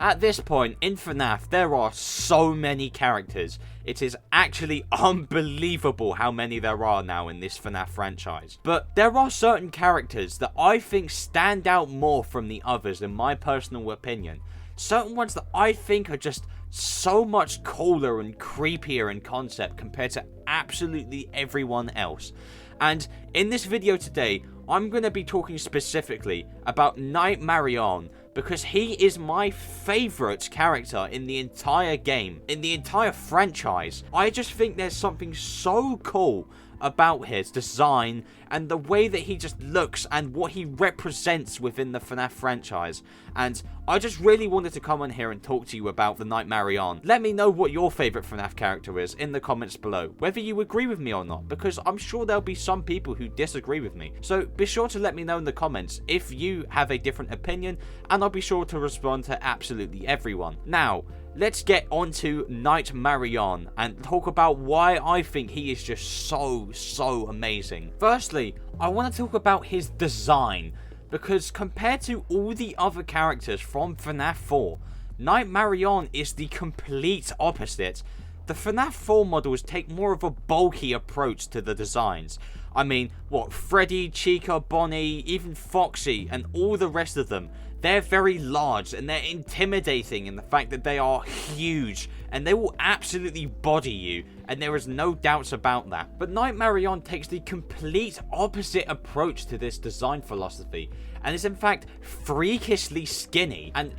At this point in FNAF, there are so many characters. It is actually unbelievable how many there are now in this FNAF franchise. But there are certain characters that I think stand out more from the others in my personal opinion. Certain ones that I think are just so much cooler and creepier in concept compared to absolutely everyone else. And in this video today, I'm going to be talking specifically about Nightmarionne, because he is my favourite character in the entire game, in the entire franchise. I just think there's something so cool about his design and the way that he just looks and what he represents within the FNAF franchise. And I just really wanted to come on here and talk to you about the Nightmarionne. Let me know what your favourite FNAF character is in the comments below, whether you agree with me or not, because I'm sure there'll be some people who disagree with me. So be sure to let me know in the comments if you have a different opinion, and I'll be sure to respond to absolutely everyone. Now, let's get on to Nightmarionne and talk about why I think he is just so amazing. Firstly, I want to talk about his design, because compared to all the other characters from FNAF 4, Nightmarionne is the complete opposite. The FNAF 4 models take more of a bulky approach to the designs. I mean, Freddy, Chica, Bonnie, even Foxy, and all the rest of them, they're very large and they're intimidating in the fact that they are huge and they will absolutely body you, and there is no doubts about that. But Nightmarionne takes the complete opposite approach to this design philosophy and is in fact freakishly skinny and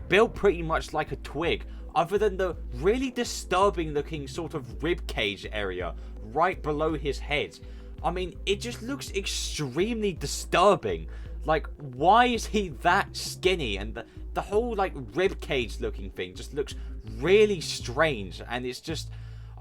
built pretty much like a twig, other than the really disturbing looking sort of rib cage area right below his head. I mean, it just looks extremely disturbing. Like, why is he that skinny? And the whole rib cage looking thing just looks really strange, and it's just,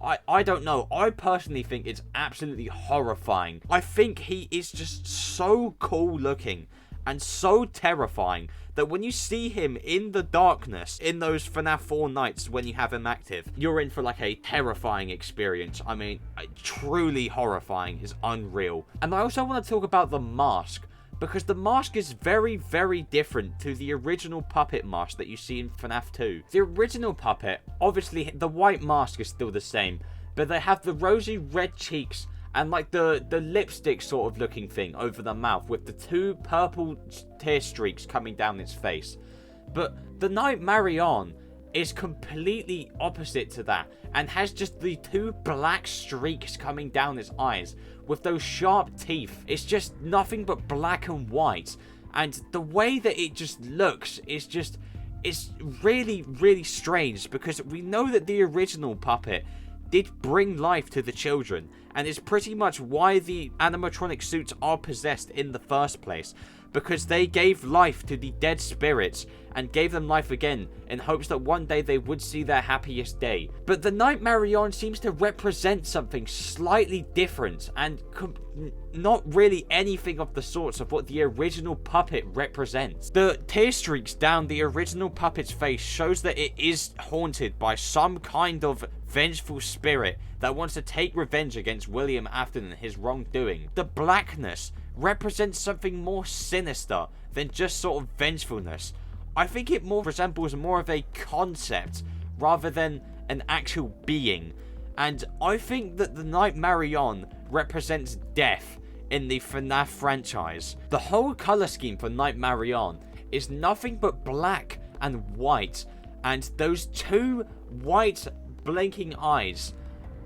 I don't know. I personally think it's absolutely horrifying. I think he is just so cool looking and so terrifying that when you see him in the darkness in those FNAF 4 nights when you have him active, you're in for a terrifying experience. I mean, truly horrifying is unreal. And I also want to talk about the mask, because the mask is very different to the original puppet mask that you see in FNAF 2. The original puppet, obviously the white mask is still the same, but they have the rosy red cheeks and the lipstick sort of looking thing over the mouth with the two purple tear streaks coming down its face. But the Nightmarionne is completely opposite to that and has just the two black streaks coming down its eyes with those sharp teeth. It's just nothing but black and white, and the way that it just looks is just, it's really strange, because we know that the original puppet did bring life to the children, and it's pretty much why the animatronic suits are possessed in the first place, because they gave life to the dead spirits and gave them life again in hopes that one day they would see their happiest day. But the Nightmarionne seems to represent something slightly different and not really anything of the sorts of what the original puppet represents. The tear streaks down the original puppet's face shows that it is haunted by some kind of vengeful spirit that wants to take revenge against William after his wrongdoing. The blackness represents something more sinister than just sort of vengefulness. I think it more resembles more of a concept rather than an actual being. And I think that the Nightmarionne represents death in the FNAF franchise. The whole colour scheme for Nightmarionne is nothing but black and white, and those two white blinking eyes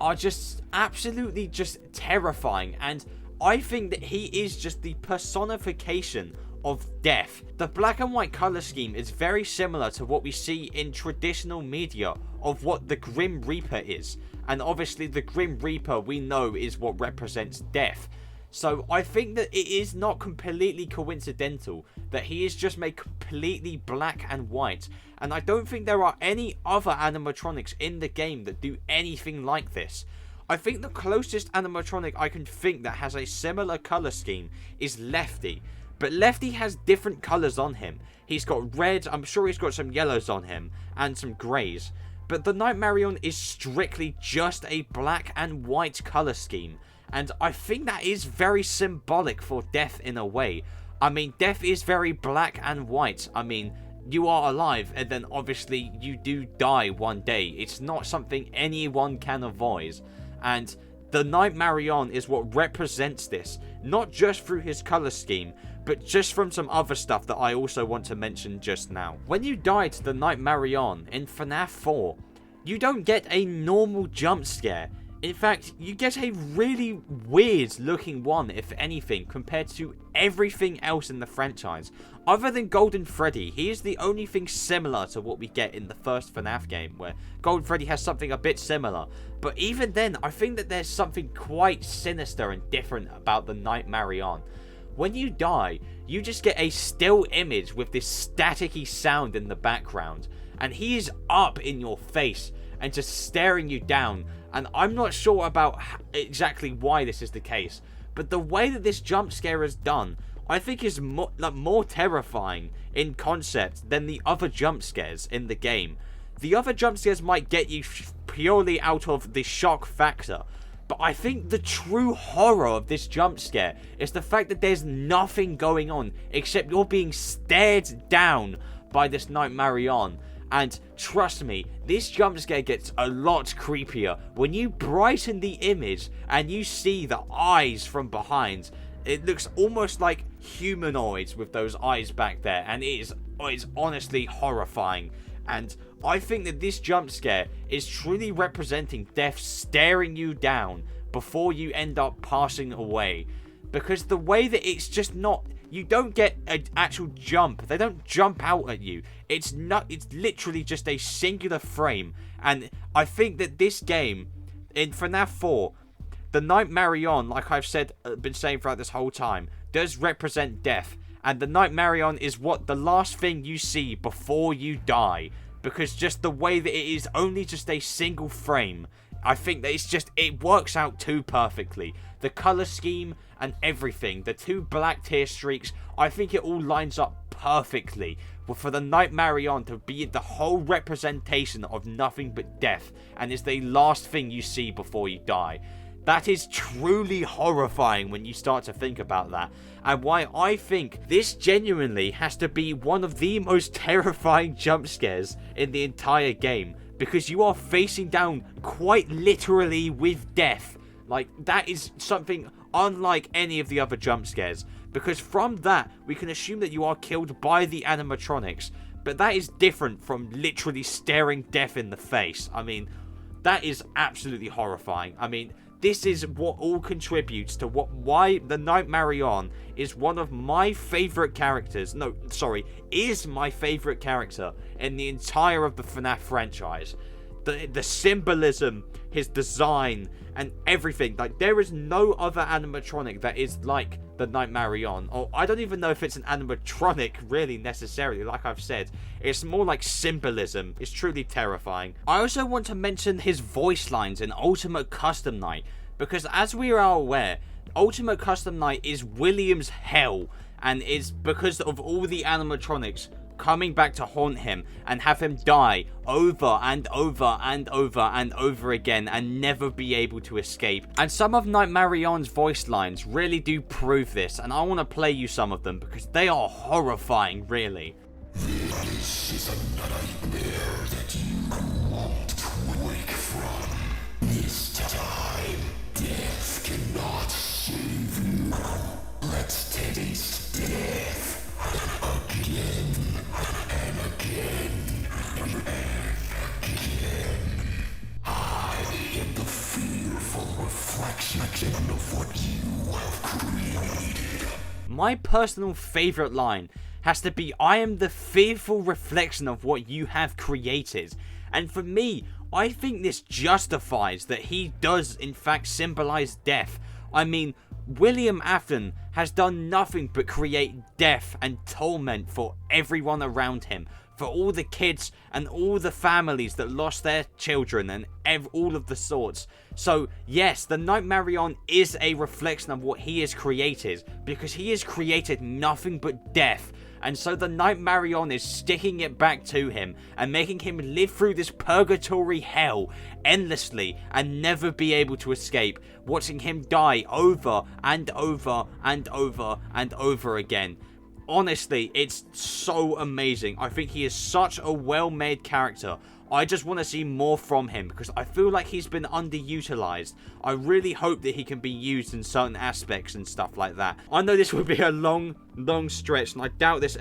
are just absolutely just terrifying, and I think that he is just the personification of death. The black and white colour scheme is very similar to what we see in traditional media of what the Grim Reaper is, and obviously the Grim Reaper we know is what represents death. So I think that it is not completely coincidental that he is just made completely black and white, and I don't think there are any other animatronics in the game that do anything like this. I think the closest animatronic I can think that has a similar colour scheme is Lefty, but Lefty has different colours on him. He's got red, I'm sure he's got some yellows on him, and some greys. But the Nightmarionne is strictly just a black and white colour scheme, and I think that is very symbolic for death in a way. I mean, death is very black and white. I mean, you are alive, and then obviously you do die one day. It's not something anyone can avoid, and the Nightmarionne is what represents this, not just through his color scheme, but just from some other stuff that I also want to mention just now. When you die to the Nightmarionne in FNAF 4, you don't get a normal jump scare. In fact, you get a really weird looking one, if anything, compared to everything else in the franchise. Other than Golden Freddy, he is the only thing similar to what we get in the first FNAF game, where Golden Freddy has something a bit similar. But even then, I think that there's something quite sinister and different about the Nightmarionne. When you die, you just get a still image with this staticky sound in the background, and he is up in your face and just staring you down. And I'm not sure about exactly why this is the case, but the way that this jump scare is done, I think is more terrifying in concept than the other jump scares in the game. The other jump scares might get you purely out of the shock factor, but I think the true horror of this jump scare is the fact that there's nothing going on except you're being stared down by this Nightmarionne. And trust me, this jump scare gets a lot creepier when you brighten the image and you see the eyes from behind. It looks almost like humanoids with those eyes back there, and it is honestly horrifying. And I think that this jump scare is truly representing death staring you down before you end up passing away. Because the way that it's just not, you don't get an actual jump. They don't jump out at you. It's literally just a singular frame. And I think that this game, in FNAF 4, the Nightmarionne, like I've been saying throughout this whole time, does represent death. And the Nightmarionne is what the last thing you see before you die. Because just the way that it is only just a single frame, I think that it works out too perfectly. The color scheme and everything, the two black tear streaks, I think it all lines up perfectly for the Nightmarionne to be the whole representation of nothing but death, and is the last thing you see before you die. That is truly horrifying when you start to think about that, and why I think this genuinely has to be one of the most terrifying jump scares in the entire game, because you are facing down quite literally with death. Like, that is something unlike any of the other jump scares, because from that we can assume that you are killed by the animatronics, but that is different from literally staring death in the face. I mean, that is absolutely horrifying. I mean, this is what all contributes to why the Nightmarionne is one of my favorite characters. No, sorry, is my favorite character in the entire of the FNAF franchise. The symbolism, his design, and everything. Like, there is no other animatronic that is like the Nightmarionne. Or I don't even know if it's an animatronic, really, necessarily. Like I've said, it's more like symbolism. It's truly terrifying. I also want to mention his voice lines in Ultimate Custom Night, because as we are aware, Ultimate Custom Night is William's hell, and is because of all the animatronics coming back to haunt him and have him die over and over and over and over again and never be able to escape. And some of Nightmarionne's voice lines really do prove this, and I want to play you some of them because they are horrifying, really. This is a nightmare that you won't wake from. This time, death cannot save you. Let's taste death again and again and again. I am the fearful reflection of what you have created. My personal favorite line has to be, I am the fearful reflection of what you have created. And for me, I think this justifies that he does in fact symbolize death. I mean, William Afton has done nothing but create death and torment for everyone around him, for all the kids and all the families that lost their children and all of the sorts. So yes, the Nightmarionne is a reflection of what he has created, because he has created nothing but death. And so the Nightmarionne is sticking it back to him and making him live through this purgatory hell endlessly and never be able to escape, watching him die over and over and over and over again. honestly, it's so amazing. I think he is such a well-made character. I just want to see more from him because I feel like he's been underutilized. I really hope that he can be used in certain aspects and stuff like that. I know this would be a long stretch, and I doubt this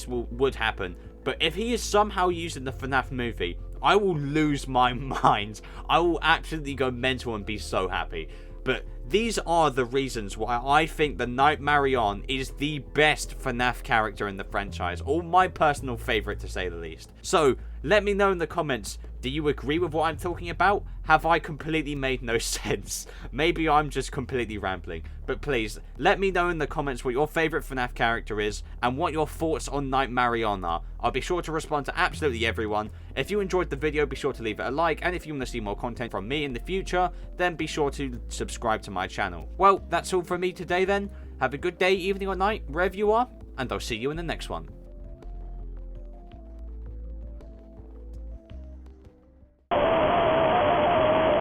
would happen. But if he is somehow used in the FNAF movie, I will lose my mind. I will absolutely go mental and be so happy. But these are the reasons why I think the Nightmarionne is the best FNAF character in the franchise, or my personal favourite to say the least. So, let me know in the comments, do you agree with what I'm talking about? Have I completely made no sense? Maybe I'm just completely rambling. But please, let me know in the comments what your favourite FNAF character is, and what your thoughts on Nightmarionne are. I'll be sure to respond to absolutely everyone. If you enjoyed the video, be sure to leave it a like, and if you want to see more content from me in the future, then be sure to subscribe to my channel. Well, that's all from me today then. Have a good day, evening or night, wherever you are, and I'll see you in the next one.